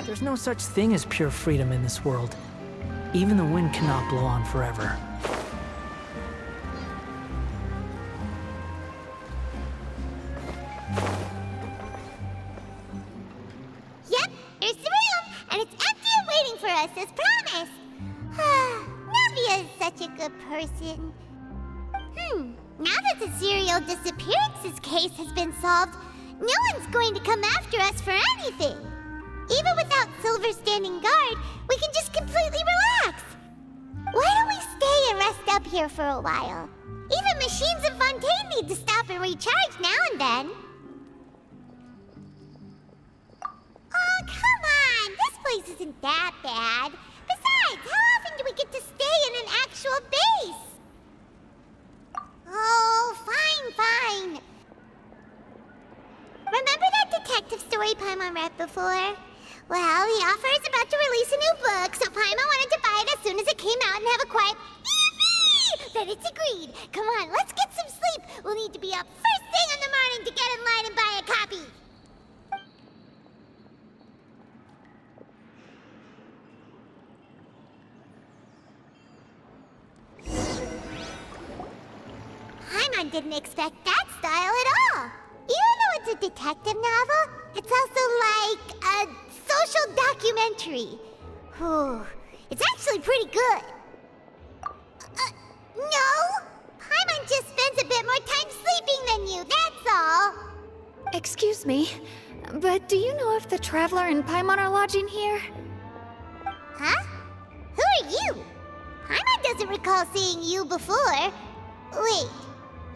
There's no such thing as pure freedom in this world. Even the wind cannot blow on forever. Yep, here's the room, and it's empty and waiting for us as promised. Navia is such a good person. Now that the serial disappearances case has been solved, no one's going to come after us for anything. Even without Silver standing guard, we can just completely relax. Why don't we stay and rest up here for a while? Even machines in Fontain need to stop and recharge now and then. Oh, come on! This place isn't that bad. Besides, how often do we get to stay in an actual base? Oh, fine. Remember that detective story Paimon read before? Well, the author is about to release a new book, so Paimon wanted to buy it as soon as it came out and have a quiet yippee! Then it's agreed. Come on, let's get some sleep. We'll need to be up first thing in the morning to get in line and buy a copy. Paimon didn't expect that style at all. Even though it's a detective novel, it's also like a social documentary. It's actually pretty good. No! Paimon just spends a bit more time sleeping than you, that's all. Excuse me, but do you know if the Traveler and Paimon are lodging here? Huh? Who are you? Paimon doesn't recall seeing you before. Wait,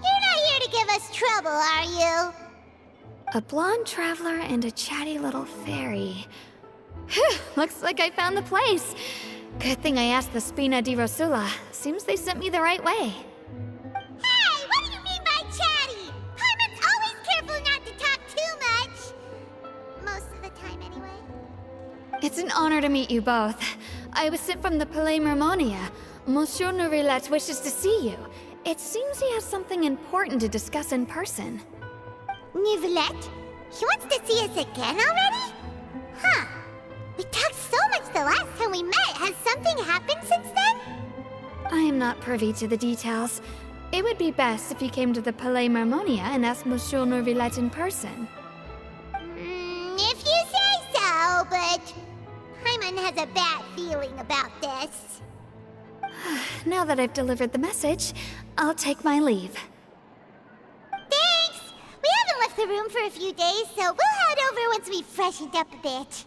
you're not here to give us trouble, are you? A blonde traveler and a chatty little fairy. Whew, looks like I found the place. Good thing I asked the Spina di Rosula. Seems they sent me the right way. Hey, what do you mean by chatty? Paimon's always careful not to talk too much. Most of the time, anyway. It's an honor to meet you both. I was sent from the Palais Mermonia. Monsieur Nourillet wishes to see you. It seems he has something important to discuss in person. Nourillet? He wants to see us again already? Huh. We talked so much the last time we met. Has something happened since then? I am not privy to the details. It would be best if you came to the Palais Mermonia and asked Monsieur Nourillet in person. If you say so, but Paimon has a bad feeling about this. Now that I've delivered the message, I'll take my leave. Thanks! We haven't left the room for a few days, so we'll head over once we've freshened up a bit.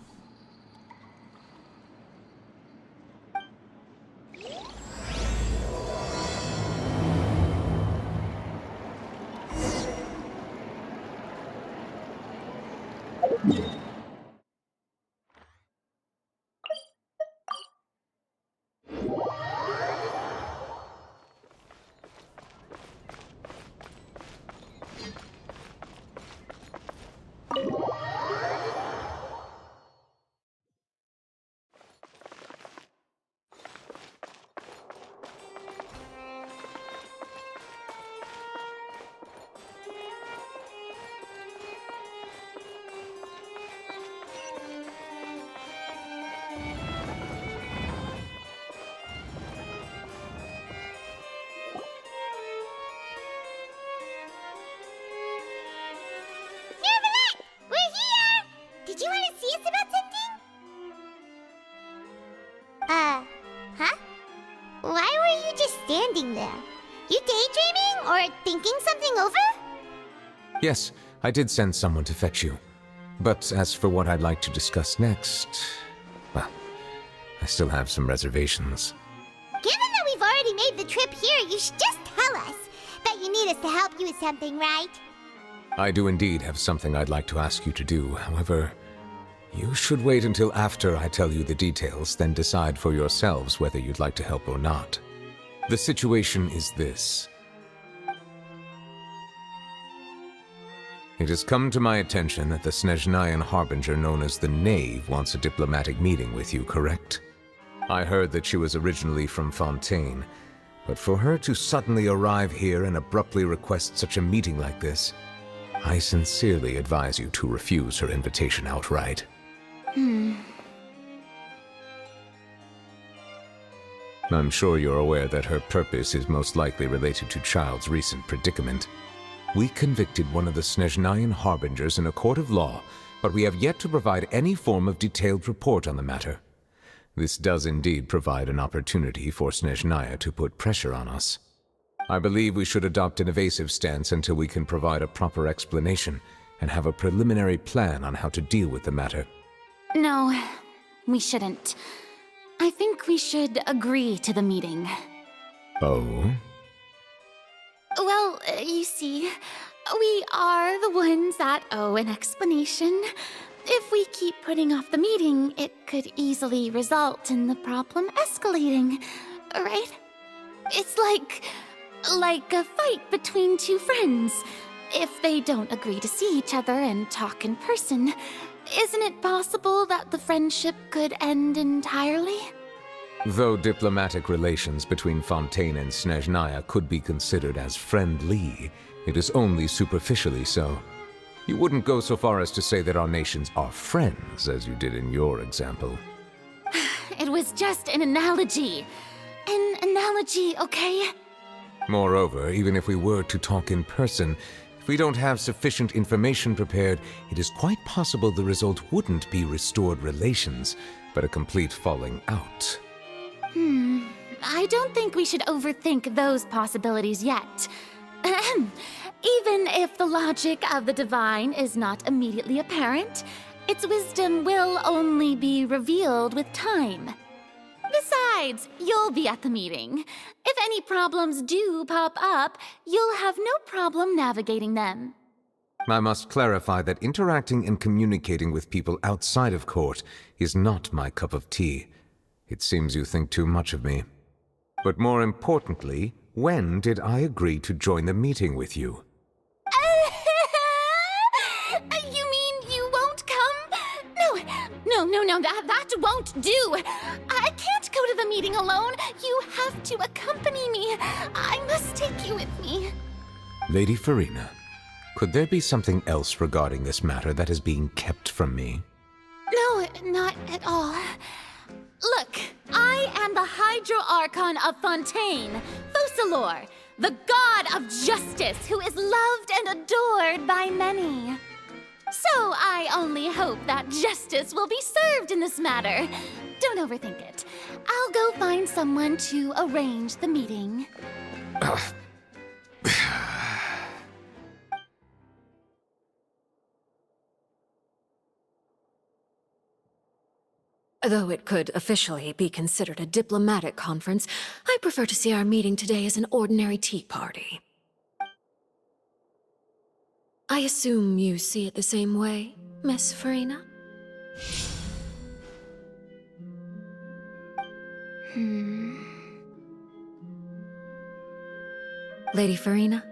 Did you want to see us about something? Huh? Why were you just standing there? You daydreaming or thinking something over? Yes, I did send someone to fetch you. But as for what I'd like to discuss next, well, I still have some reservations. Given that we've already made the trip here, you should just tell us. Bet you need us to help you with something, right? I do indeed have something I'd like to ask you to do. However, you should wait until after I tell you the details, then decide for yourselves whether you'd like to help or not. The situation is this. It has come to my attention that the Snezhnayan Harbinger known as the Knave wants a diplomatic meeting with you, correct? I heard that she was originally from Fontain, but for her to suddenly arrive here and abruptly request such a meeting like this, I sincerely advise you to refuse her invitation outright. I'm sure you're aware that her purpose is most likely related to Child's recent predicament. We convicted one of the Snezhnayan harbingers in a court of law, but we have yet to provide any form of detailed report on the matter. This does indeed provide an opportunity for Snezhnaya to put pressure on us. I believe we should adopt an evasive stance until we can provide a proper explanation and have a preliminary plan on how to deal with the matter. No, we shouldn't. I think we should agree to the meeting. Oh? Well, you see, we are the ones that owe an explanation. If we keep putting off the meeting, it could easily result in the problem escalating, right? It's like a fight between two friends. If they don't agree to see each other and talk in person, isn't it possible that the friendship could end entirely? Though diplomatic relations between Fontain and Snezhnaya could be considered as friendly, it is only superficially so. You wouldn't go so far as to say that our nations are friends, as you did in your example. It was just an analogy. An analogy, okay? Moreover, even if we were to talk in person, if we don't have sufficient information prepared, it is quite possible the result wouldn't be restored relations, but a complete falling out. I don't think we should overthink those possibilities yet. Even if the logic of the divine is not immediately apparent, its wisdom will only be revealed with time. Besides, you'll be at the meeting. If any problems do pop up, you'll have no problem navigating them. I must clarify that interacting and communicating with people outside of court is not my cup of tea. It seems you think too much of me. But more importantly, when did I agree to join the meeting with you? You mean you won't come? No, that won't do. I can't go to the meeting alone. You have to accompany me. I must take you with me. Lady Farina, could there be something else regarding this matter that is being kept from me? No, not at all. Look, I am the Hydro Archon of Fontain, Focalor, the god of justice who is loved and adored by many. So I only hope that justice will be served in this matter. Don't overthink it. I'll go find someone to arrange the meeting. Though it could officially be considered a diplomatic conference, I prefer to see our meeting today as an ordinary tea party. I assume you see it the same way, Miss Farina? Lady Farina?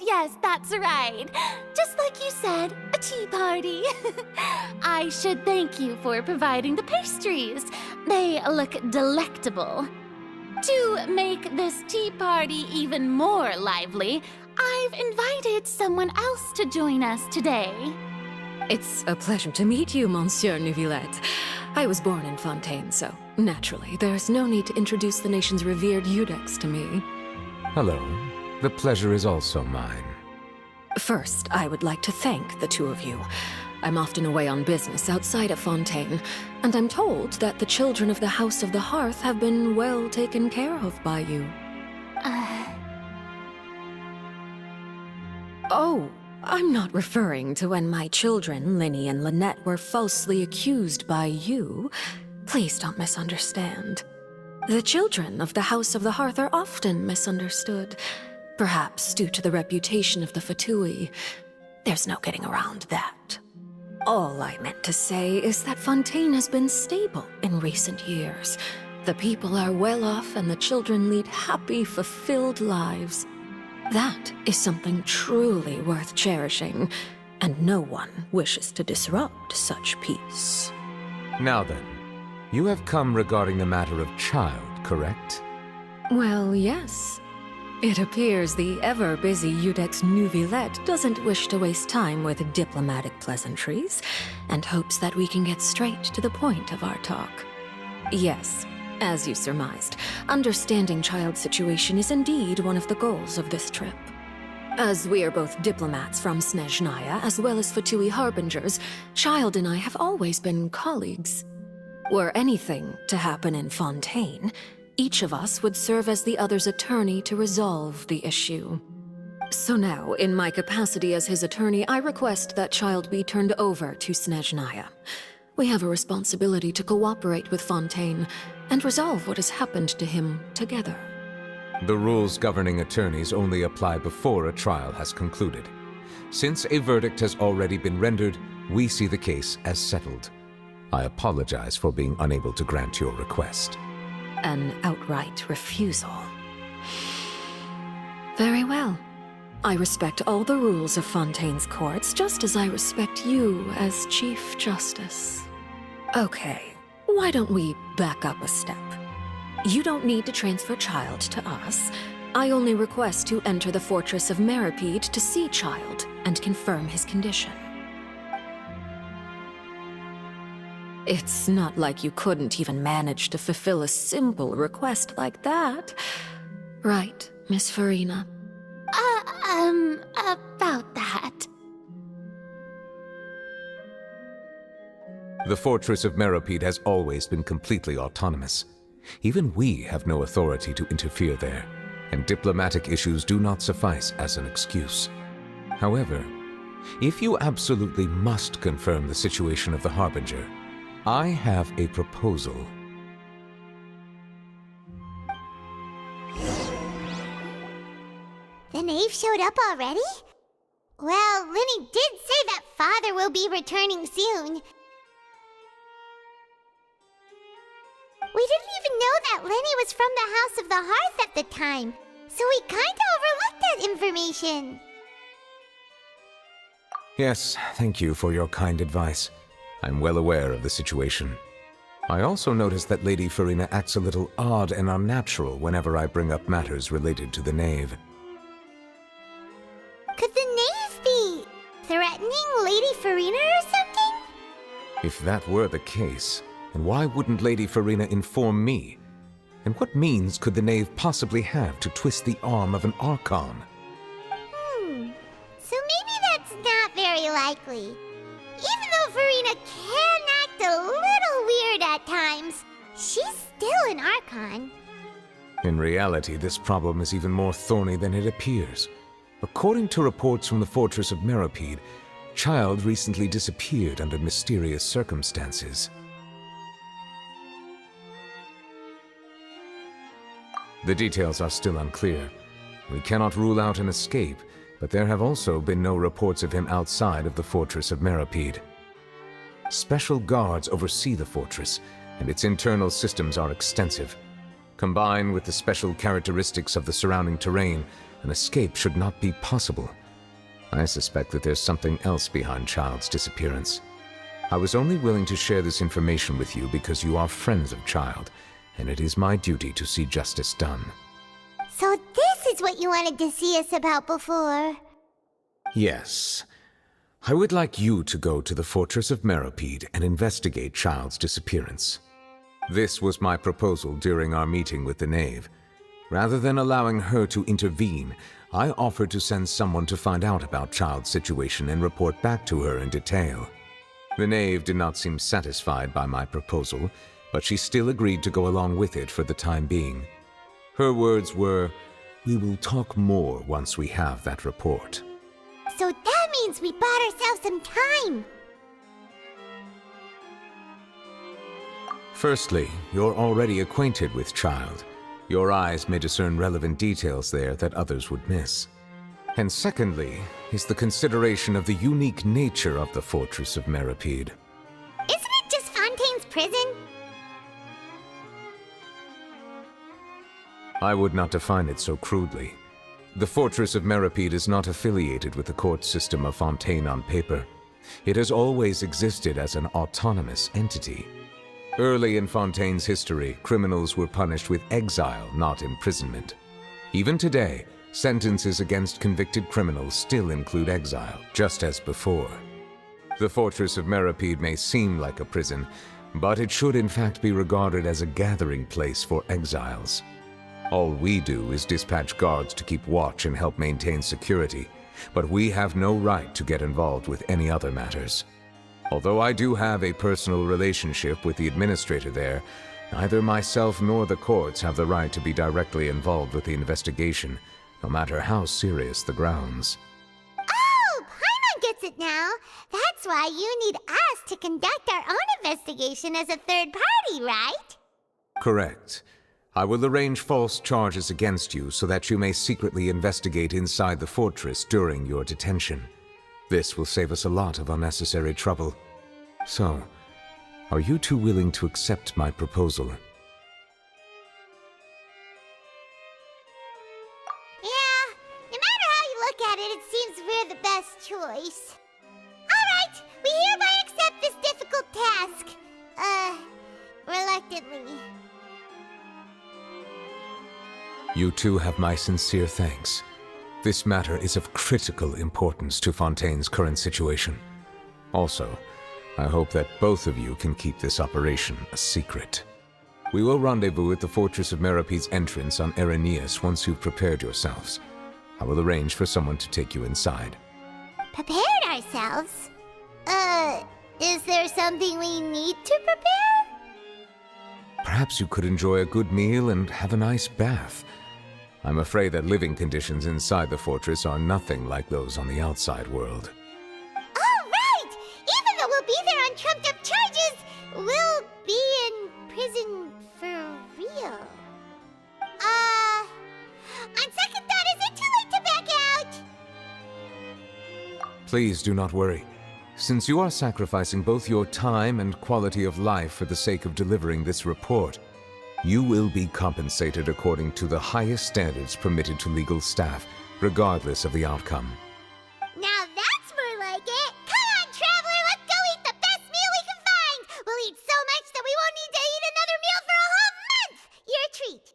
Yes, that's right. Just like you said, a tea party. I should thank you for providing the pastries. They look delectable. To make this tea party even more lively, I've invited someone else to join us today. It's a pleasure to meet you, Monsieur Neuvillette. I was born in Fontaine, so naturally, there's no need to introduce the nation's revered Eudex to me. Hello. The pleasure is also mine. First, I would like to thank the two of you. I'm often away on business outside of Fontaine, and I'm told that the children of the House of the Hearth have been well taken care of by you. Oh, I'm not referring to when my children, Linny and Lynette, were falsely accused by you. Please don't misunderstand. The children of the House of the Hearth are often misunderstood. Perhaps due to the reputation of the Fatui. There's no getting around that. All I meant to say is that Fontaine has been stable in recent years. The people are well off and the children lead happy, fulfilled lives. That is something truly worth cherishing, and no one wishes to disrupt such peace. Now then, you have come regarding the matter of Child, correct? Well, yes. It appears the ever-busy Udex Nuvillette doesn't wish to waste time with diplomatic pleasantries, and hopes that we can get straight to the point of our talk. Yes, as you surmised, understanding Child's situation is indeed one of the goals of this trip. As we are both diplomats from Snezhnaya, as well as Fatui Harbingers, Child and I have always been colleagues. Were anything to happen in Fontain, each of us would serve as the other's attorney to resolve the issue. So now, in my capacity as his attorney, I request that Child be turned over to Snezhnaya. We have a responsibility to cooperate with Fontain and resolve what has happened to him together. The rules governing attorneys only apply before a trial has concluded. Since a verdict has already been rendered, we see the case as settled. I apologize for being unable to grant your request. An outright refusal. Very well. I respect all the rules of Fontaine's courts, just as I respect you as Chief Justice. Okay, why don't we back up a step? You don't need to transfer Child to us. I only request to enter the Fortress of Meripede to see Child and confirm his condition. It's not like you couldn't even manage to fulfill a simple request like that. Right, Miss Farina? About that. The Fortress of Meripede has always been completely autonomous. Even we have no authority to interfere there, and diplomatic issues do not suffice as an excuse. However, if you absolutely must confirm the situation of the Harbinger, I have a proposal. The knave showed up already? Well, Linny did say that Father will be returning soon. We didn't even know that Lenny was from the House of the Hearth at the time, so we kinda overlooked that information. Yes, thank you for your kind advice. I'm well aware of the situation. I also noticed that Lady Farina acts a little odd and unnatural whenever I bring up matters related to the knave. Could the knave be threatening Lady Farina or something? If that were the case, then why wouldn't Lady Farina inform me? And what means could the knave possibly have to twist the arm of an Archon? So maybe that's not very likely. Even though Farina can act a little weird at times, she's still an Archon. In reality, this problem is even more thorny than it appears. According to reports from the Fortress of Meripede, Child recently disappeared under mysterious circumstances. The details are still unclear. We cannot rule out an escape, but there have also been no reports of him outside of the Fortress of Meripede. Special guards oversee the fortress, and its internal systems are extensive. Combined with the special characteristics of the surrounding terrain, an escape should not be possible. I suspect that there's something else behind Child's disappearance. I was only willing to share this information with you because you are friends of Child, and it is my duty to see justice done. So this is what you wanted to see us about before. Yes. I would like you to go to the Fortress of Meripede and investigate Child's disappearance. This was my proposal during our meeting with the knave. Rather than allowing her to intervene, I offered to send someone to find out about Child's situation and report back to her in detail. The knave did not seem satisfied by my proposal, but she still agreed to go along with it for the time being. Her words were, "We will talk more once we have that report." So that means we bought ourselves some time. Firstly, you're already acquainted with Child. Your eyes may discern relevant details there that others would miss. And secondly, is the consideration of the unique nature of the Fortress of Meripede. Isn't it just Fontaine's prison? I would not define it so crudely. The Fortress of Meripede is not affiliated with the court system of Fontaine on paper. It has always existed as an autonomous entity. Early in Fontaine's history, criminals were punished with exile, not imprisonment. Even today, sentences against convicted criminals still include exile, just as before. The fortress of Meripede may seem like a prison, but it should in fact be regarded as a gathering place for exiles. All we do is dispatch guards to keep watch and help maintain security, but we have no right to get involved with any other matters. Although I do have a personal relationship with the administrator there, neither myself nor the courts have the right to be directly involved with the investigation, no matter how serious the grounds. Oh, Paimon gets it now. That's why you need us to conduct our own investigation as a third party, right? Correct. I will arrange false charges against you so that you may secretly investigate inside the fortress during your detention. This will save us a lot of unnecessary trouble. So, are you two willing to accept my proposal? Yeah, no matter how you look at it, it seems we're the best choice. Alright, we hereby accept this difficult task. Reluctantly. You two have my sincere thanks. This matter is of critical importance to Fontaine's current situation. Also, I hope that both of you can keep this operation a secret. We will rendezvous at the Fortress of Meripede's entrance on Erinius once you've prepared yourselves. I will arrange for someone to take you inside. Prepared ourselves? Is there something we need to prepare? Perhaps you could enjoy a good meal and have a nice bath. I'm afraid that living conditions inside the fortress are nothing like those on the outside world. Oh, right! Even though we'll be there on trumped-up charges, we'll be in prison for real. On second thought, is it too late to back out? Please do not worry. Since you are sacrificing both your time and quality of life for the sake of delivering this report, you will be compensated according to the highest standards permitted to legal staff, regardless of the outcome. Now that's more like it! Come on, Traveler, let's go eat the best meal we can find! We'll eat so much that we won't need to eat another meal for a whole month! You're a treat!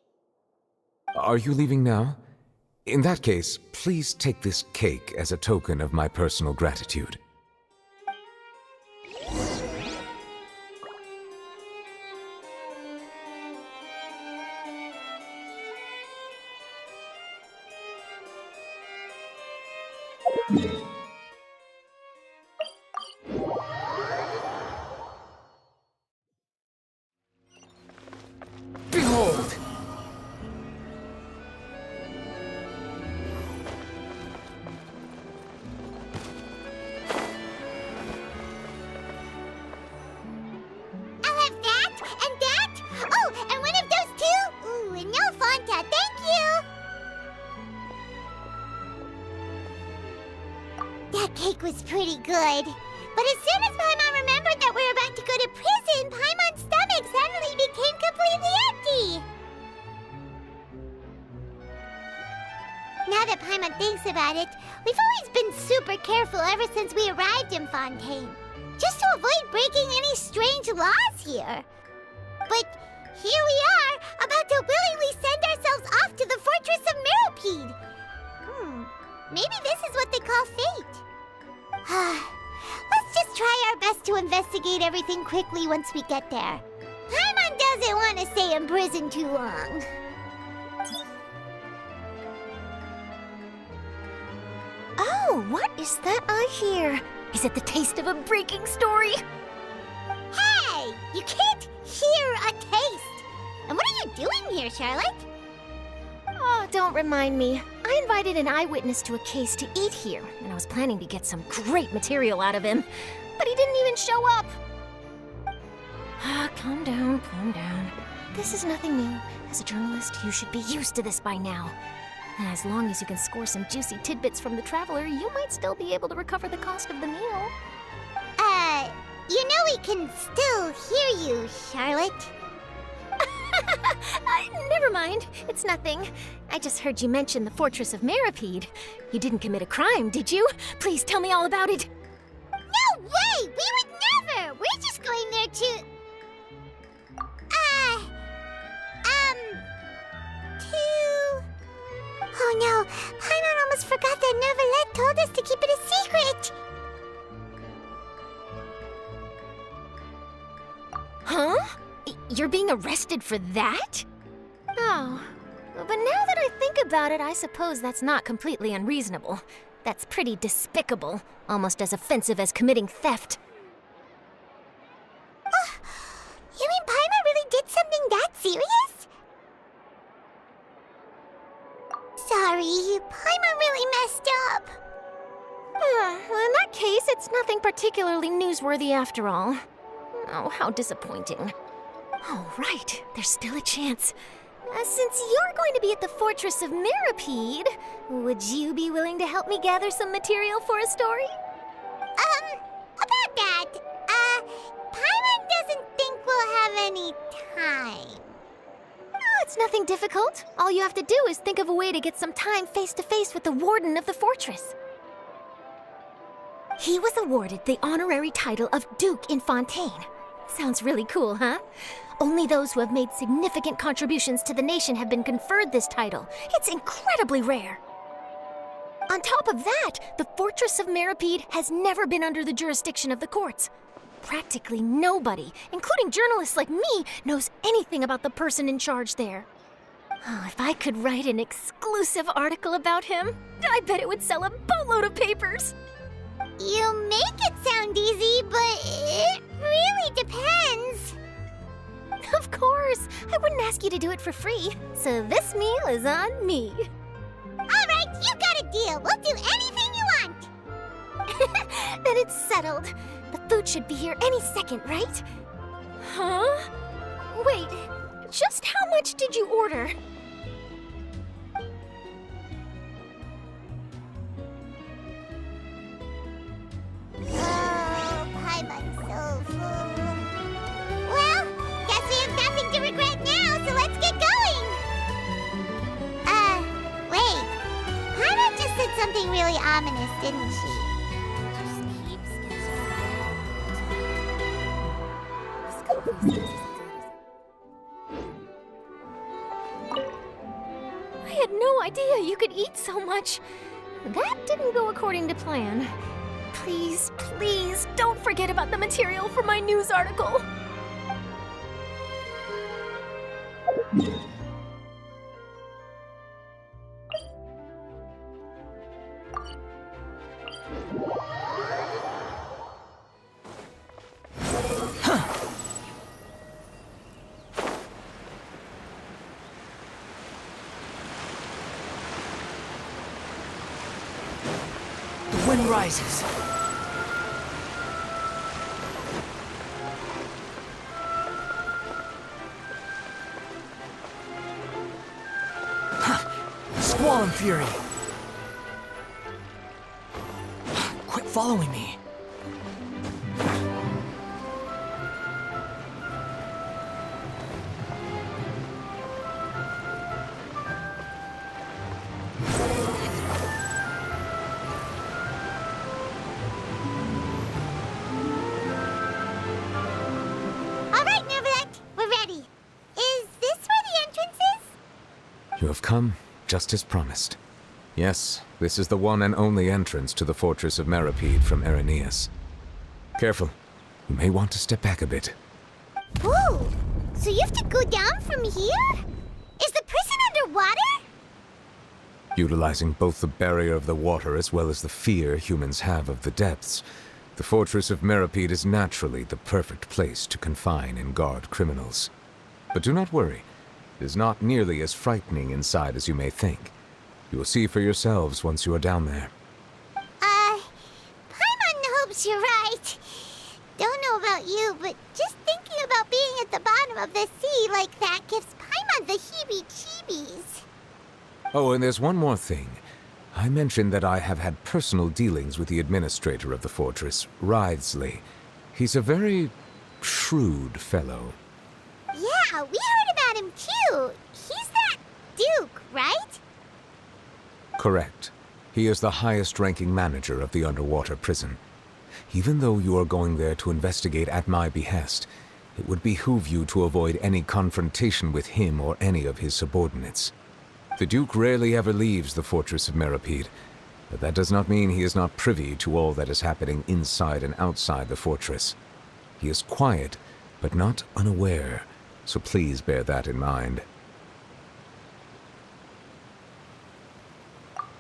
Are you leaving now? In that case, please take this cake as a token of my personal gratitude. Behold! I'll have that, and that! Oh, and one of those two! Ooh, and no Fonta, thank you! That cake was pretty good. But as soon as Paimon remembered that we were about to go to prison, Paimon's stomach suddenly became completely empty! Now that Paimon thinks about it, we've always been super careful ever since we arrived in Fontaine. Just to avoid breaking any strange laws here. But here we are, about to willingly send ourselves off to the Fortress of Meripede. Maybe this is what they call fate. Let's just try our best to investigate everything quickly once we get there. Paimon doesn't want to stay in prison too long. Oh, what is that I hear? Is it the taste of a breaking story? Hey! You can't hear a taste! And what are you doing here, Charlotte? Oh, don't remind me. I invited an eyewitness to a case to eat here, and I was planning to get some great material out of him. But he didn't even show up. Calm down, calm down. This is nothing new. As a journalist, you should be used to this by now. And as long as you can score some juicy tidbits from the Traveler, you might still be able to recover the cost of the meal. You know we can still hear you, Charlotte. Never mind. It's nothing. I just heard you mention the Fortress of Meripede. You didn't commit a crime, did you? Please tell me all about it. No way! We would never! We're just going there to... to... Oh no, Paimon almost forgot that Neuvillette told us to keep it a secret! Huh? You're being arrested for that? Oh, but now that I think about it, I suppose that's not completely unreasonable. That's pretty despicable, almost as offensive as committing theft. You mean Paimon really did something that serious? Sorry, Paimon really messed up. Well, in that case, it's nothing particularly newsworthy after all. Oh, how disappointing. Oh, right, there's still a chance. Since you're going to be at the Fortress of Mirapede, would you be willing to help me gather some material for a story? About that, Paimon doesn't think we'll have any time. Oh, it's nothing difficult. All you have to do is think of a way to get some time face-to-face with the warden of the fortress. He was awarded the honorary title of Duke in Fontain. Sounds really cool, huh? Only those who have made significant contributions to the nation have been conferred this title. It's incredibly rare. On top of that, the Fortress of Mirapede has never been under the jurisdiction of the courts. Practically nobody, including journalists like me, knows anything about the person in charge there. Oh, if I could write an exclusive article about him, I bet it would sell a boatload of papers. You make it sound easy, but it really depends. Of course, I wouldn't ask you to do it for free, so this meal is on me. Alright, you got a deal. We'll do anything you want. Then it's settled. The food should be here any second, right? Huh? Wait, just how much did you order? Oh, Paimon's so full. Well, guess we have nothing to regret now, so let's get going! Wait. Paimon just said something really ominous, didn't she? I had no idea you could eat so much. That didn't go according to plan. Please, please, don't forget about the material for my news article. The wind rises. Squall and fury. Quit following me. Alright, Neuvillette, we're ready. Is this where the entrance is? You have come, just as promised. Yes, this is the one and only entrance to the Fortress of Mirapede from Araneus. Careful. You may want to step back a bit. Whoa! So you have to go down from here? Is the prison underwater? Utilizing both the barrier of the water as well as the fear humans have of the depths, the Fortress of Mirapede is naturally the perfect place to confine and guard criminals. But do not worry. It is not nearly as frightening inside as you may think. You will see for yourselves once you are down there. Paimon hopes you're right. Don't know about you, but just thinking about being at the bottom of the sea like that gives Paimon the heebie-jeebies. Oh, and there's one more thing. I mentioned that I have had personal dealings with the administrator of the fortress, Writhsley. He's a very shrewd fellow. Yeah, we heard about him too. He's that Duke, right? Correct. He is the highest-ranking manager of the underwater prison. Even though you are going there to investigate at my behest, it would behoove you to avoid any confrontation with him or any of his subordinates. The Duke rarely ever leaves the fortress of Meripede, but that does not mean he is not privy to all that is happening inside and outside the fortress. He is quiet, but not unaware, so please bear that in mind.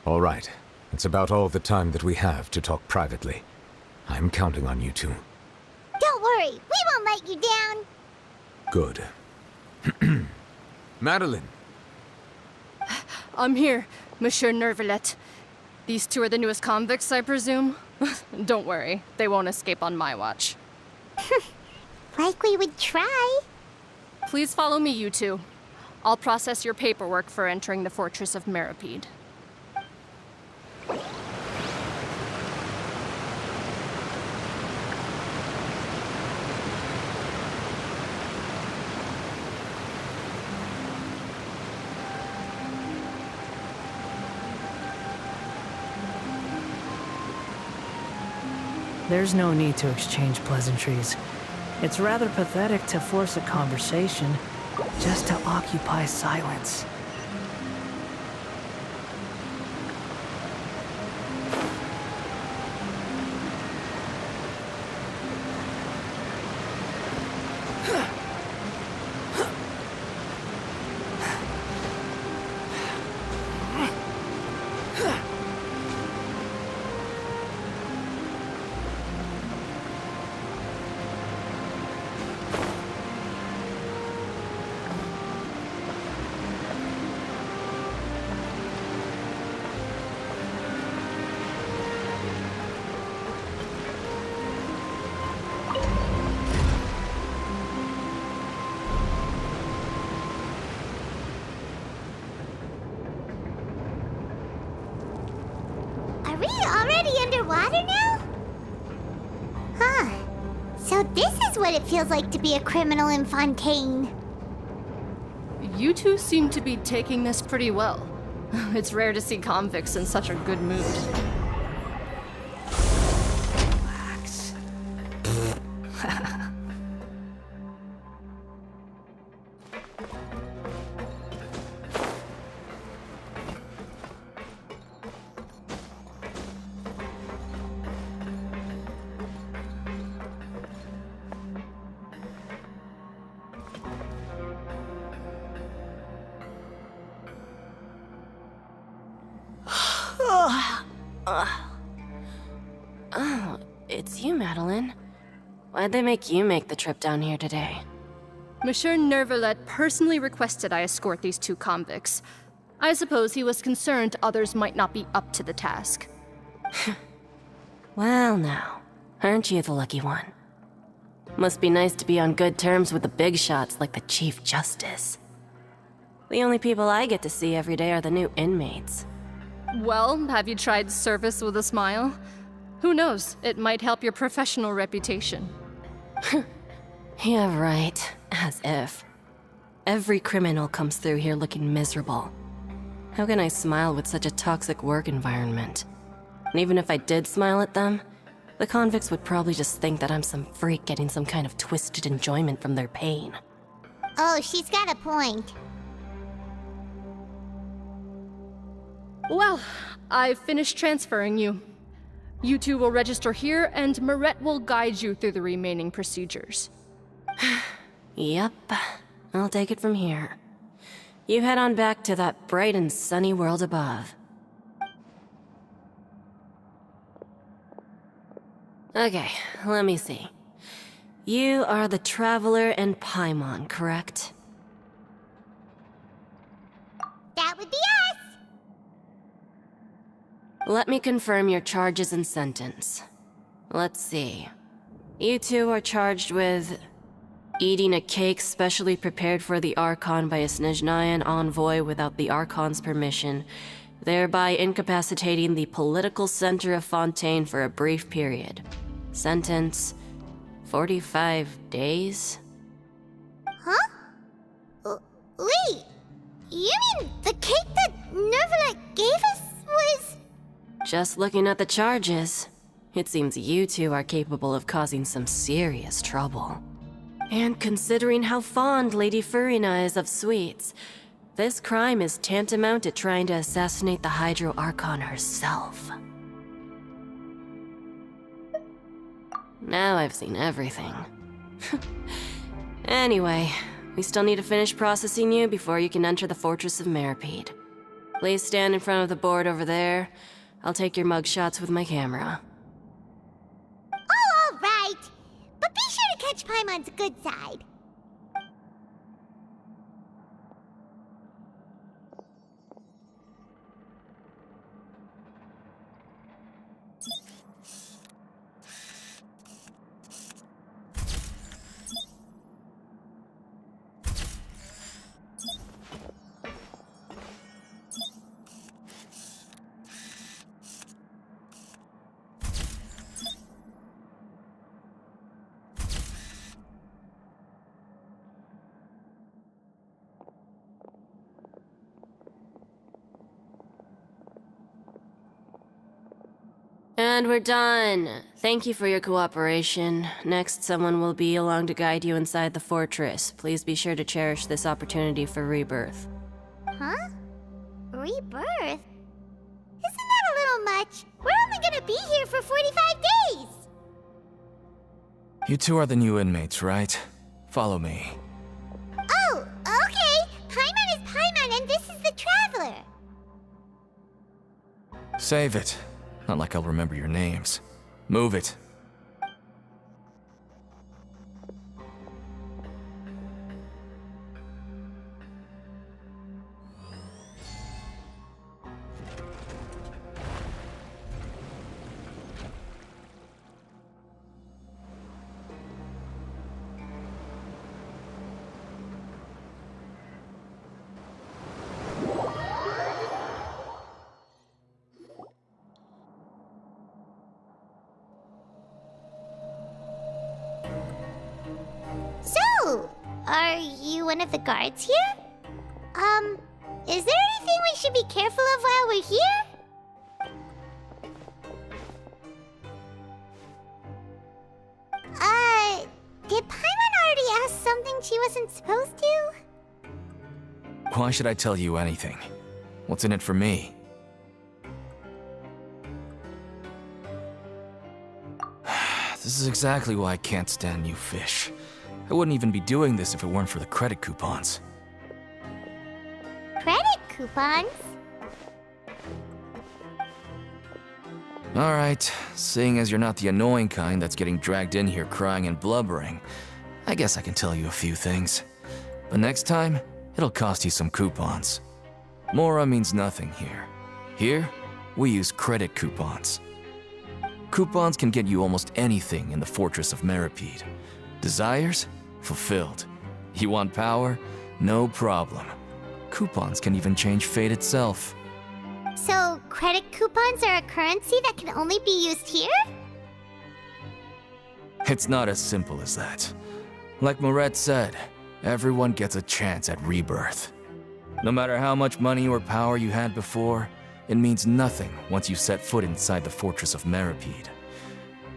All right, it's about all the time that we have to talk privately. I'm counting on you two. Don't worry, we won't let you down. Good. Madeline! I'm here, Monsieur Nervalet. These two are the newest convicts, I presume? Don't worry, they won't escape on my watch. Like we would try. Please follow me, you two. I'll process your paperwork for entering the Fortress of Meripede. There's no need to exchange pleasantries. It's rather pathetic to force a conversation just to occupy silence. Are we already underwater now? Huh. So this is what it feels like to be a criminal in Fontaine. You two seem to be taking this pretty well. It's rare to see convicts in such a good mood. Relax. Oh, it's you, Madeline. Why'd they make you make the trip down here today? Monsieur Nervalet personally requested I escort these two convicts. I suppose he was concerned others might not be up to the task. Well now, aren't you the lucky one? Must be nice to be on good terms with the big shots like the Chief Justice. The only people I get to see every day are the new inmates. Well, have you tried service with a smile? Who knows, it might help your professional reputation. Yeah, right. As if. Every criminal comes through here looking miserable. How can I smile with such a toxic work environment? And even if I did smile at them, the convicts would probably just think that I'm some freak getting some kind of twisted enjoyment from their pain. Oh, she's got a point. Well, I've finished transferring you. You two will register here, and Marette will guide you through the remaining procedures. Yep, I'll take it from here. You head on back to that bright and sunny world above. Okay, let me see. You are the Traveler and Paimon, correct? That would be us! Let me confirm your charges and sentence. Let's see. You two are charged with eating a cake specially prepared for the Archon by a Snezhnayan envoy without the Archon's permission, thereby incapacitating the political center of Fontaine for a brief period. Sentence: 45 days? Huh? Wait, you mean the cake that Nervalet gave us was... Just looking at the charges, it seems you two are capable of causing some serious trouble. And considering how fond Lady Furina is of sweets, This crime is tantamount to trying to assassinate the Hydro Archon herself. Now I've seen everything. Anyway, we still need to finish processing you before you can enter the Fortress of Meripede. Please stand in front of the board over there. I'll take your mugshots with my camera. Oh, all right. But be sure to catch Paimon's good side. And we're done. Thank you for your cooperation. Next, someone will be along to guide you inside the fortress. Please be sure to cherish this opportunity for rebirth. Huh? Rebirth? Isn't that a little much? We're only gonna be here for 45 days! You two are the new inmates, right? Follow me. Oh, okay! Paimon is Paimon and this is the Traveler! Save it. Not like I'll remember your names. Move it. So, are you one of the guards here? Is there anything we should be careful of while we're here? Did Paimon already ask something she wasn't supposed to? Why should I tell you anything? What's in it for me? This is exactly why I can't stand new fish. I wouldn't even be doing this if it weren't for the credit coupons. Credit coupons? Alright, seeing as you're not the annoying kind that's getting dragged in here crying and blubbering, I guess I can tell you a few things. But next time, it'll cost you some coupons. Mora means nothing here. Here, we use credit coupons. Coupons can get you almost anything in the Fortress of Meripede. Desires? Fulfilled. You want power? No problem. Coupons can even change fate itself. So, credit coupons are a currency that can only be used here? It's not as simple as that. Like Moret said, everyone gets a chance at rebirth. No matter how much money or power you had before, it means nothing once you set foot inside the Fortress of Meripede.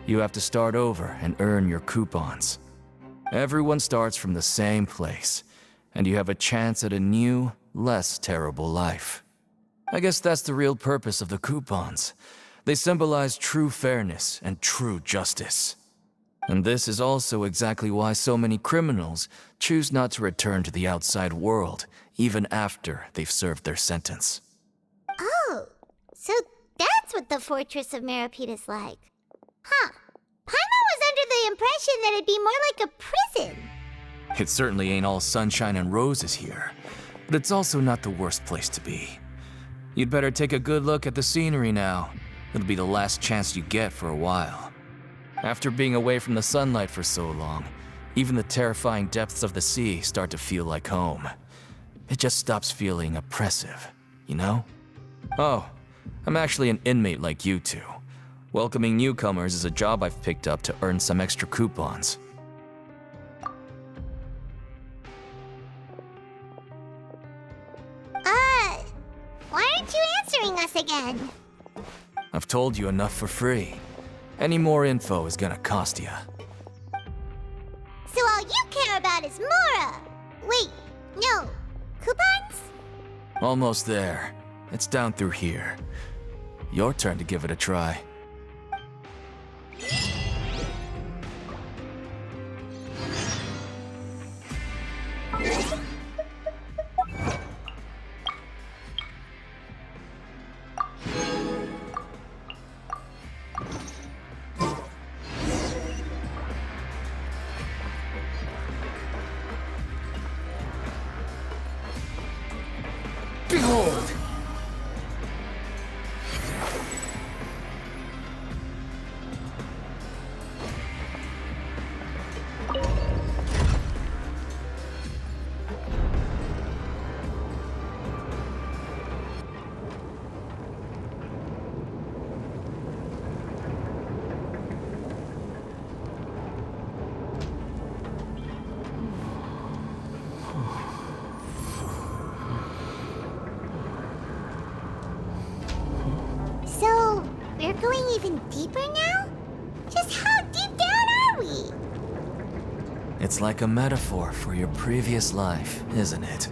You have to start over and earn your coupons. Everyone starts from the same place, and you have a chance at a new, less terrible life. I guess that's the real purpose of the coupons. They symbolize true fairness and true justice. And this is also exactly why so many criminals choose not to return to the outside world, even after they've served their sentence. Oh, so that's what the Fortress of Meripede is like. Huh. Paimon was under the impression that it'd be more like a prison. It certainly ain't all sunshine and roses here, but it's also not the worst place to be. You'd better take a good look at the scenery now. It'll be the last chance you get for a while. After being away from the sunlight for so long, even the terrifying depths of the sea start to feel like home. It just stops feeling oppressive, you know? Oh, I'm actually an inmate like you two. Welcoming newcomers is a job I've picked up to earn some extra coupons. Why aren't you answering us again? I've told you enough for free. Any more info is gonna cost you. So all you care about is Mora! Wait, no. Coupons? Almost there. It's down through here. Your turn to give it a try. Behold! So, we're going even deeper now? Just how deep down are we? It's like a metaphor for your previous life, isn't it?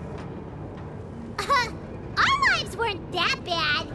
Our lives weren't that bad.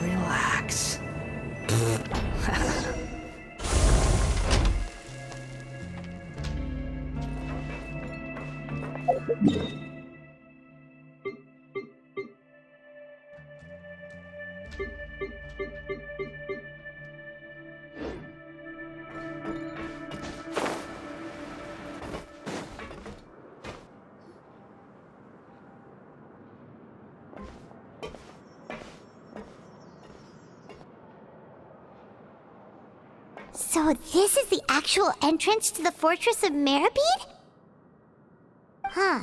Relax. So this is the actual entrance to the Fortress of Meribed? Huh.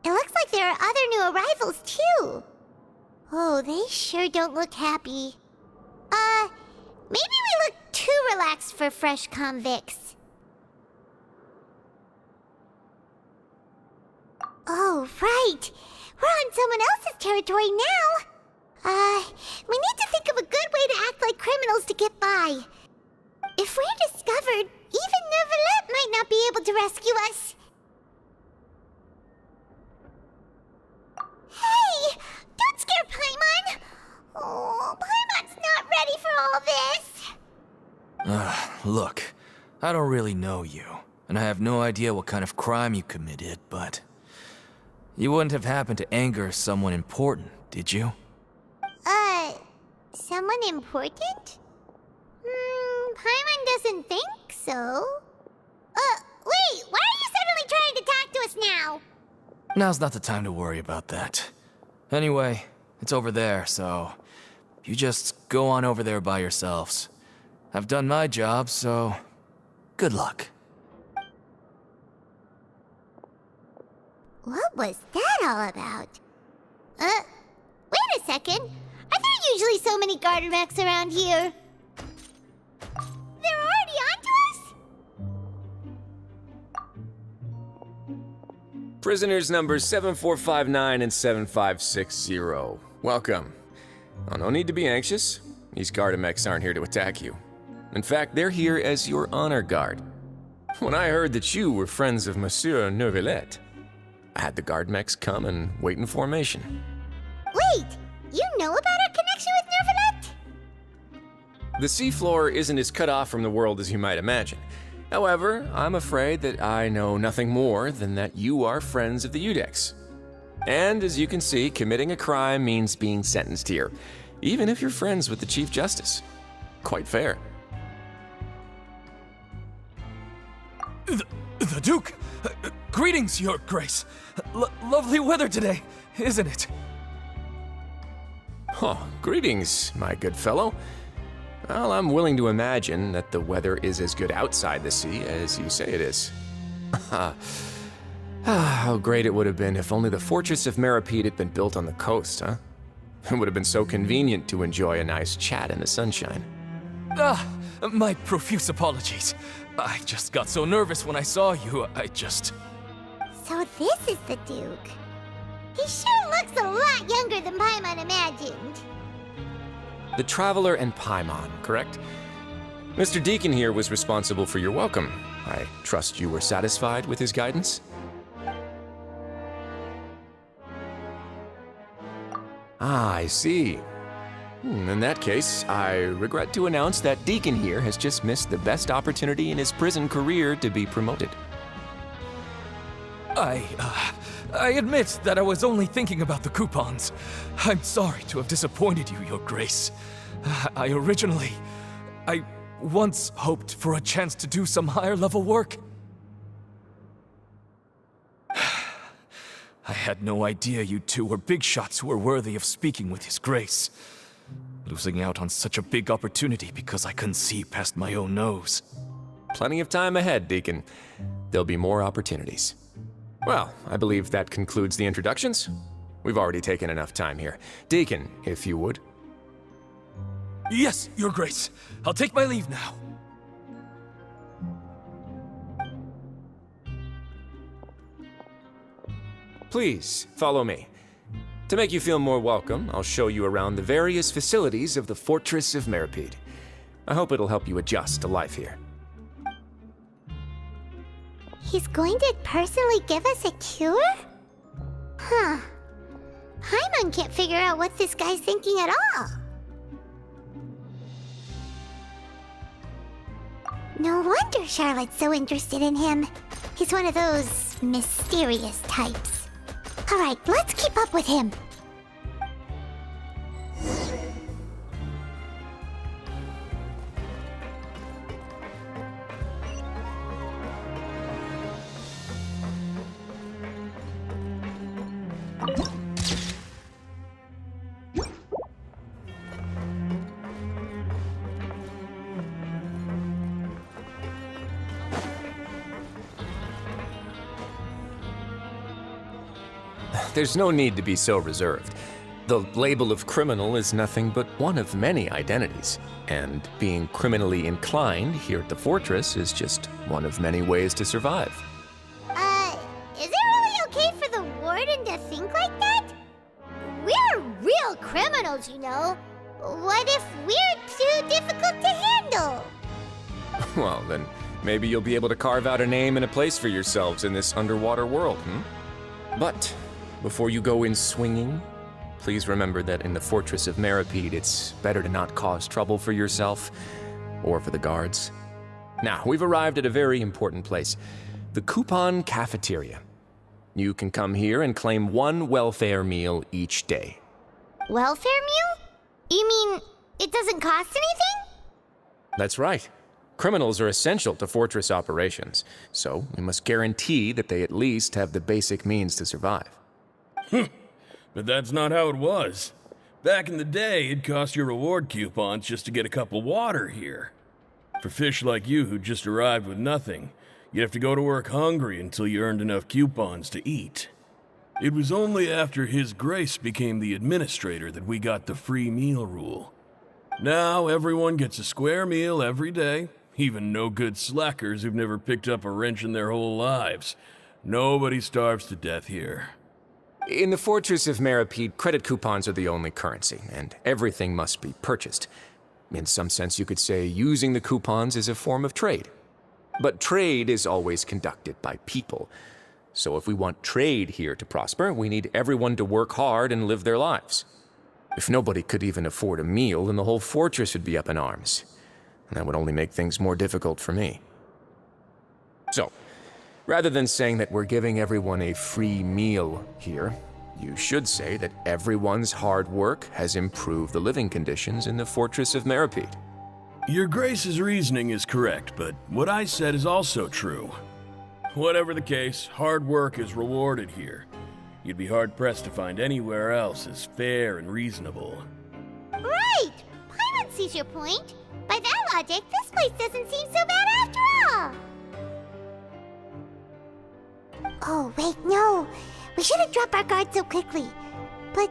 It looks like there are other new arrivals, too. Oh, they sure don't look happy. Maybe we look too relaxed for fresh convicts. Oh, right. We're on someone else's territory now. We need to think of a good way to act like criminals to get by. If we're discovered, even Neuvillette might not be able to rescue us. Hey! Don't scare Paimon! Oh, Paimon's not ready for all this! Look, I don't really know you, and I have no idea what kind of crime you committed, but... You wouldn't have happened to anger someone important, did you? Someone important? Paimon doesn't think so. Wait, why are you suddenly trying to talk to us now? Now's not the time to worry about that. Anyway, it's over there, so... You just go on over there by yourselves. I've done my job, so... Good luck. What was that all about? Wait a second. Are there usually so many garter mechs around here? They're already onto us? Prisoners numbers 7459 and 7560. Welcome. Oh, no need to be anxious. These Gardamex aren't here to attack you. In fact, they're here as your honor guard. When I heard that you were friends of Monsieur Neuvillette, I had the Gardamex come and wait in formation. Wait, you know about our connection with Neuvillette? The seafloor isn't as cut off from the world as you might imagine. However, I'm afraid that I know nothing more than that you are friends of the Udex. And as you can see, committing a crime means being sentenced here, even if you're friends with the Chief Justice. Quite fair. The Duke! Greetings, Your Grace! Lovely weather today, isn't it? Oh, greetings, my good fellow. Well, I'm willing to imagine that the weather is as good outside the sea as you say it is. How great it would have been if only the Fortress of Meribed had been built on the coast, huh? It would have been so convenient to enjoy a nice chat in the sunshine. My profuse apologies. I just got so nervous when I saw you, So this is the Duke. He sure looks a lot younger than Paimon imagined. The Traveler and Paimon, correct? Mr. Deacon here was responsible for your welcome. I trust you were satisfied with his guidance? Ah, I see. In that case, I regret to announce that Deacon here has just missed the best opportunity in his prison career to be promoted. I admit that I was only thinking about the coupons. I'm sorry to have disappointed you, Your Grace. I once hoped for a chance to do some higher-level work. I had no idea you two were big shots who were worthy of speaking with His Grace. Losing out on such a big opportunity because I couldn't see past my own nose. Plenty of time ahead, Deacon. There'll be more opportunities. Well, I believe that concludes the introductions. We've already taken enough time here. Deacon, if you would. Yes, Your Grace. I'll take my leave now. Please, follow me. To make you feel more welcome, I'll show you around the various facilities of the Fortress of Meripede. I hope it'll help you adjust to life here. He's going to personally give us a cure? Huh. Paimon can't figure out what this guy's thinking at all. No wonder Charlotte's so interested in him. He's one of those mysterious types. Alright, let's keep up with him. There's no need to be so reserved. The label of criminal is nothing but one of many identities, and being criminally inclined here at the Fortress is just one of many ways to survive. Is it really okay for the Warden to think like that? We're real criminals, you know. What if we're too difficult to handle? Well, then maybe you'll be able to carve out a name and a place for yourselves in this underwater world, But before you go in swinging, please remember that in the Fortress of Meripede, it's better to not cause trouble for yourself or for the guards. Now, we've arrived at a very important place, the Coupon Cafeteria. You can come here and claim one welfare meal each day. Welfare meal? You mean it doesn't cost anything? That's right. Criminals are essential to Fortress operations, so we must guarantee that they at least have the basic means to survive. But that's not how it was. Back in the day, it cost your reward coupons just to get a cup of water here. For fish like you who just arrived with nothing, you'd have to go to work hungry until you earned enough coupons to eat. It was only after His Grace became the administrator that we got the free meal rule. Now everyone gets a square meal every day, even no-good slackers who've never picked up a wrench in their whole lives. Nobody starves to death here. In the Fortress of Meripede, credit coupons are the only currency, and everything must be purchased. In some sense, you could say using the coupons is a form of trade. But trade is always conducted by people. So if we want trade here to prosper, we need everyone to work hard and live their lives. If nobody could even afford a meal, then the whole fortress would be up in arms. And that would only make things more difficult for me. So, rather than saying that we're giving everyone a free meal here, you should say that everyone's hard work has improved the living conditions in the Fortress of Meripede. Your Grace's reasoning is correct, but what I said is also true. Whatever the case, hard work is rewarded here. You'd be hard-pressed to find anywhere else as fair and reasonable. Right! Paimon sees your point. By that logic, this place doesn't seem so bad after all. Oh, wait, no. We shouldn't drop our guard so quickly. But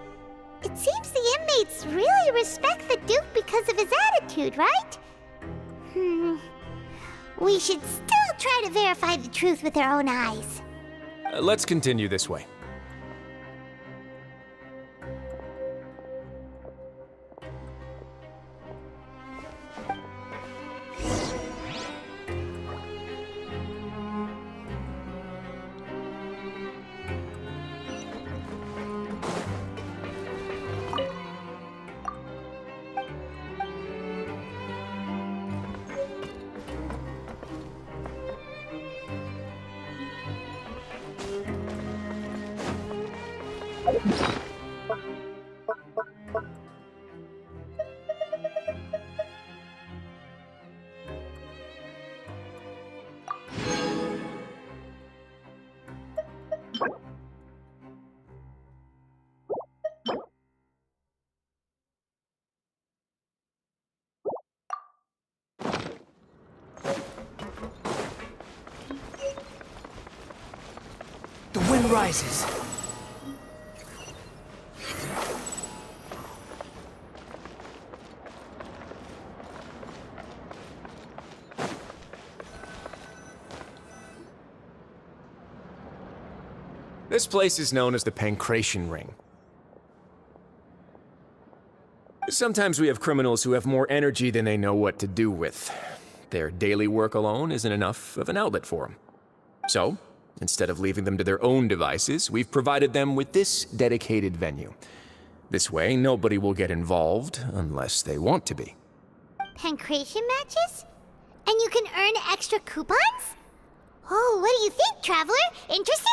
It seems the inmates really respect the Duke because of his attitude, right? We should still try to verify the truth with our own eyes. Let's continue this way. The wind rises. This place is known as the Pancration Ring. Sometimes we have criminals who have more energy than they know what to do with. Their daily work alone isn't enough of an outlet for them. So, instead of leaving them to their own devices, we've provided them with this dedicated venue. This way, nobody will get involved unless they want to be. Pancration matches? And you can earn extra coupons? Oh, what do you think, Traveler? Interested?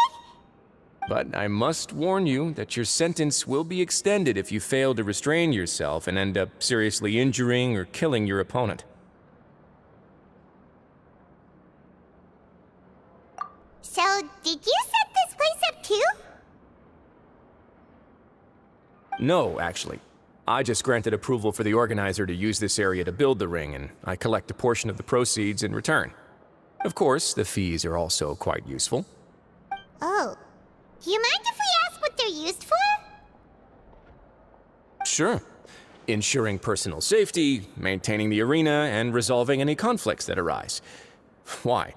But I must warn you that your sentence will be extended if you fail to restrain yourself and end up seriously injuring or killing your opponent. So, did you set this place up too? No, actually. I just granted approval for the organizer to use this area to build the ring, and I collect a portion of the proceeds in return. Of course, the fees are also quite useful. Oh. Do you mind if we ask what they're used for? Sure. Ensuring personal safety, maintaining the arena, and resolving any conflicts that arise. Why?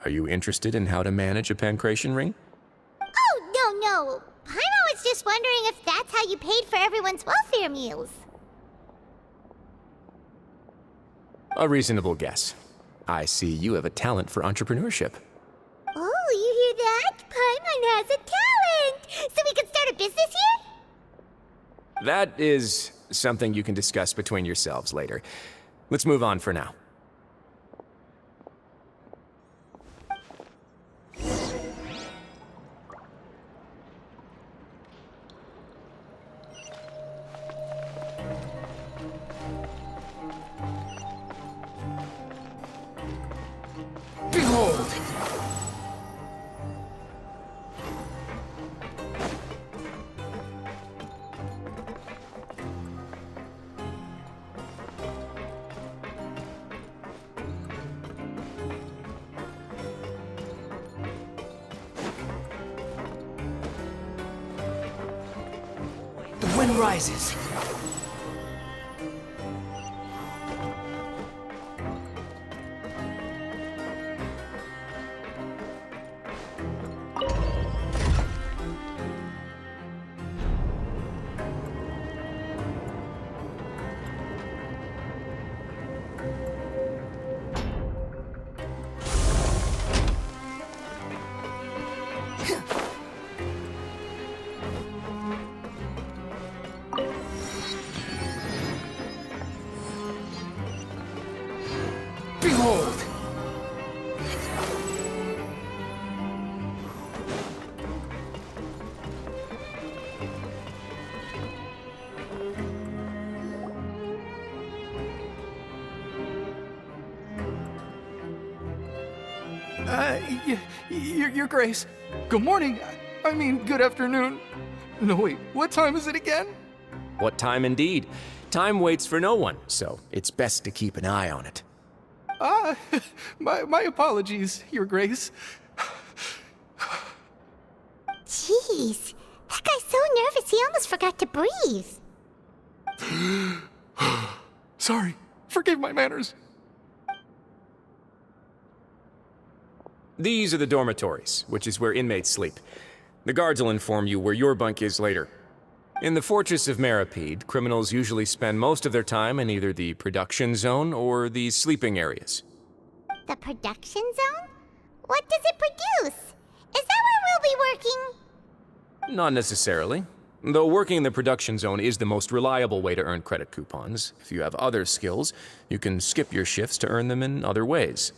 Are you interested in how to manage a pancration ring? Oh, no. Paimon was just wondering if that's how you paid for everyone's welfare meals. A reasonable guess. I see you have a talent for entrepreneurship. Oh, you hear that? Paimon has a talent! So we could start a business here? That is something you can discuss between yourselves later. Let's move on for now. Behold! The wind rises. Behold! Your Grace. Good morning. I mean, good afternoon. No, wait, what time is it again? What time indeed? Time waits for no one, so it's best to keep an eye on it. My apologies, Your Grace. Jeez, that guy's so nervous notice he almost forgot to breathe. Sorry. Forgive my manners. These are the dormitories, which is where inmates sleep. The guards will inform you where your bunk is later. In the Fortress of Meripede, criminals usually spend most of their time in either the production zone or the sleeping areas. The production zone? What does it produce? Is that where we'll be working? Not necessarily. Though working in the production zone is the most reliable way to earn credit coupons. If you have other skills, you can skip your shifts to earn them in other ways.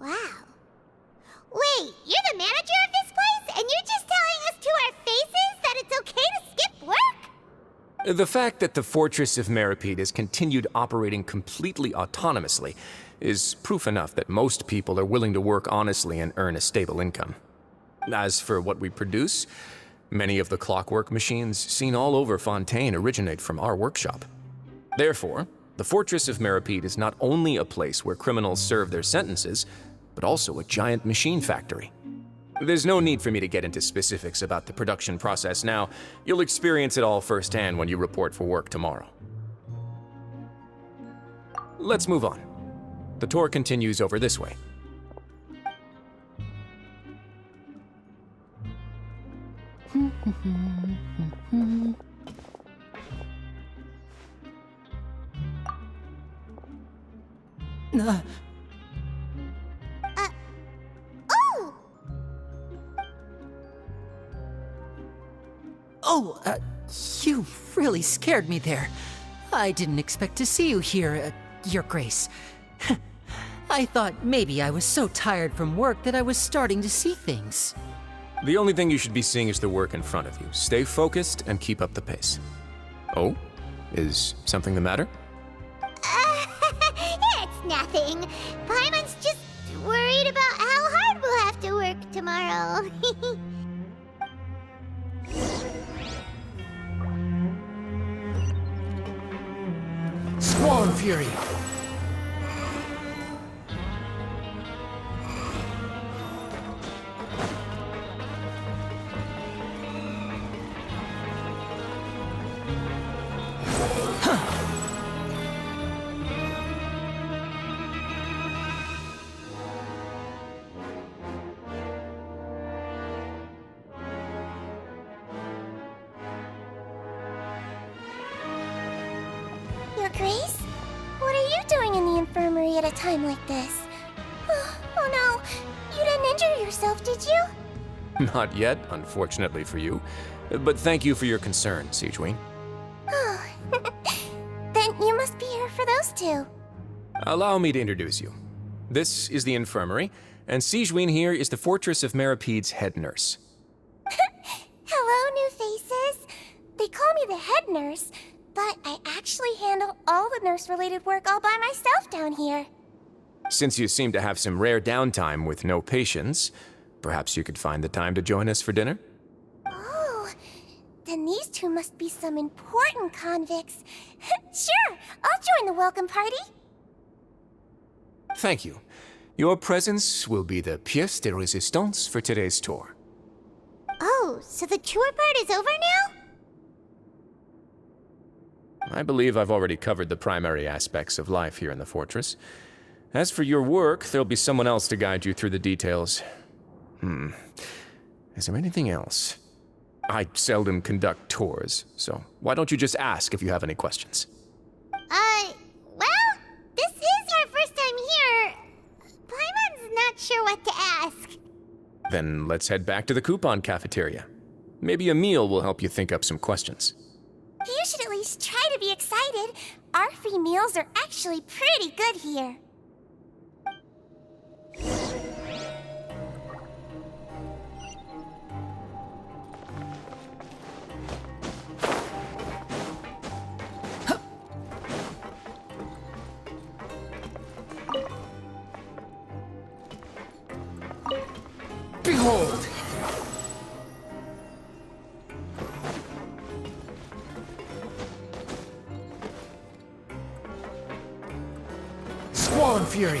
Wow. Wait, you're the manager of this place, and you're just telling us to our faces that it's okay to skip work? The fact that the Fortress of Meripede has continued operating completely autonomously is proof enough that most people are willing to work honestly and earn a stable income. As for what we produce, many of the clockwork machines seen all over Fontain originate from our workshop. Therefore, the Fortress of Meripede is not only a place where criminals serve their sentences, but also a giant machine factory. There's no need for me to get into specifics about the production process now. You'll experience it all firsthand when you report for work tomorrow. Let's move on. The tour continues over this way. You really scared me there. I didn't expect to see you here, Your Grace. I thought maybe I was so tired from work that I was starting to see things. The only thing you should be seeing is the work in front of you. Stay focused and keep up the pace. Oh? Is something the matter? It's nothing. Paimon's just worried about how hard we'll have to work tomorrow. Squall Fury! Your Grace? What are you doing in the infirmary at a time like this? Oh no, you didn't injure yourself, did you? Not yet, unfortunately for you. But thank you for your concern, Sigewin. Oh, then you must be here for those two. Allow me to introduce you. This is the infirmary, and Sigewin here is the Fortress of Meripede's head nurse. Hello, new faces. They call me the head nurse, but I actually handle all the nurse-related work all by myself down here. Since you seem to have some rare downtime with no patients, perhaps you could find the time to join us for dinner? Oh, then these two must be some important convicts. Sure, I'll join the welcome party. Thank you. Your presence will be the pièce de résistance for today's tour. Oh, so the tour part is over now? I believe I've already covered the primary aspects of life here in the fortress. As for your work, there'll be someone else to guide you through the details. Is there anything else? I seldom conduct tours, so why don't you just ask if you have any questions? Well, this is our first time here. Paimon's not sure what to ask. Then let's head back to the coupon cafeteria. Maybe a meal will help you think up some questions. You should at least try to be excited. Our free meals are actually pretty good here. Behold! Squall Fury!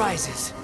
rises.